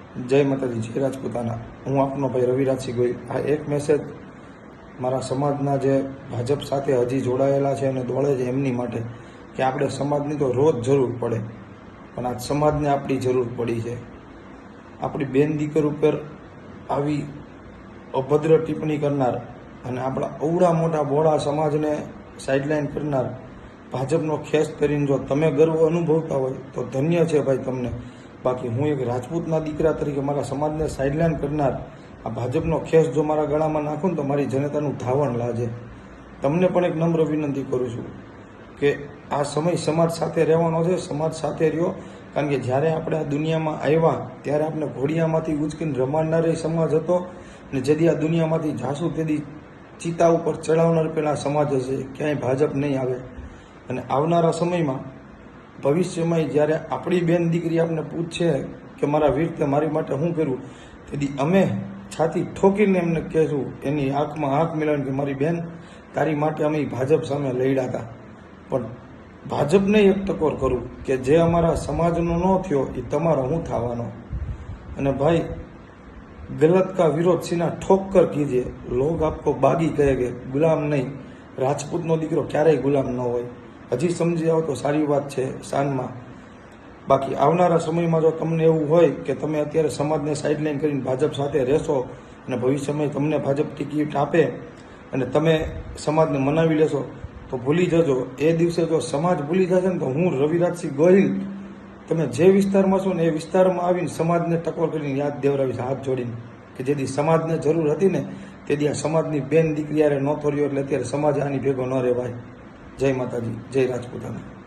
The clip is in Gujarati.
જય માતાજી, જય રાજપૂતાના। હું આપનો ભાઈ રવિરાજસિંહ ગોહિલ। આ એક મેસેજ મારા સમાજના જે ભાજપ સાથે હજી જોડાયેલા છે અને દોડે છે એમની માટે કે આપણે સમાજની તો રોજ જરૂર પડે, પણ આ સમાજને આપણી જરૂર પડી છે। આપણી બેન દીકર ઉપર આવી અભદ્ર ટિપ્પણી કરનાર અને આપણા અવડા મોટા બોળા સમાજને સાઇડલાઇન કરનાર ભાજપનો ખેસ કરીને જો તમે ગર્વ અનુભવતા હોય તો ધન્ય છે ભાઈ તમને। બાકી હું એક રાજપૂતના દીકરા તરીકે મારા સમાજને સાઇડલાઇન કરનાર આ ભાજપનો ખેસ જો મારા ગળામાં નાખું તો મારી જનતાનું ધાવણ લાજે। તમને પણ એક નમ્ર વિનંતી કરું છું કે આ સમય સમાજ સાથે રહેવાનો છે, સમાજ સાથે રહ્યો। કારણ કે જ્યારે આપણે આ દુનિયામાં આવ્યા ત્યારે આપણે ઘોડિયામાંથી ઉચકીને રમાડનાર સમાજ હતો અને જેથી આ દુનિયામાંથી જાશું તેથી ચિતા ઉપર ચડાવનાર પેલા સમાજ હશે, ક્યાંય ભાજપ નહીં આવે। અને આવનારા સમયમાં ભવિષ્યમાં જ્યારે આપણી બેન દીકરી આપણે પૂછશે કે મારા વીર તે મારી માટે શું કર્યું, તેથી અમે છાતી ઠોકીને એમને કહેશું, એની આંખમાં આંખ મિલાવીને કે મારી બેન તારી માટે અમે ભાજપ સામે લડ્યા હતા, પણ ભાજપને એક ટકોર કરું કે જે અમારા સમાજનો ન થયો એ તમારો હું થવાનો। અને ભાઈ गलत का विरोध सीना ठोक कर कीजिए। लोग आपको बागी कहेंगे, गुलाम नहीं। राजपूतનો દીકરો ક્યારેય ગુલામ ન હોય। હજી સમજી આવો તો સારી વાત છે શાનમાં। બાકી આવનારા સમયમાં જો તમને એવું હોય કે તમે અત્યારે સમાજને સાઇડલાઇન કરીને ભાજપ સાથે રહેશો અને ભવિષ્યમાં તમને ભાજપ ટિકિટ આપે અને તમે સમાજને મનાવી લેશો તો ભૂલી જજો, એ દિવસે જો સમાજ ભૂલી જશે ને તો હું રવિરાજસિંહ ગોહિલ તમે જે વિસ્તારમાં છો ને એ વિસ્તારમાં આવીને સમાજને ટકોર કરીને યાદ દેવડાવીશ હાથ જોડીને કે જેથી સમાજને જરૂર હતી ને તેથી આ સમાજની બેન દીકરી યારે નહોતો રહ્યો, એટલે અત્યારે સમાજ આની ભેગો ન રહેવાય। જય માતાજી, જય રાજપૂતાના।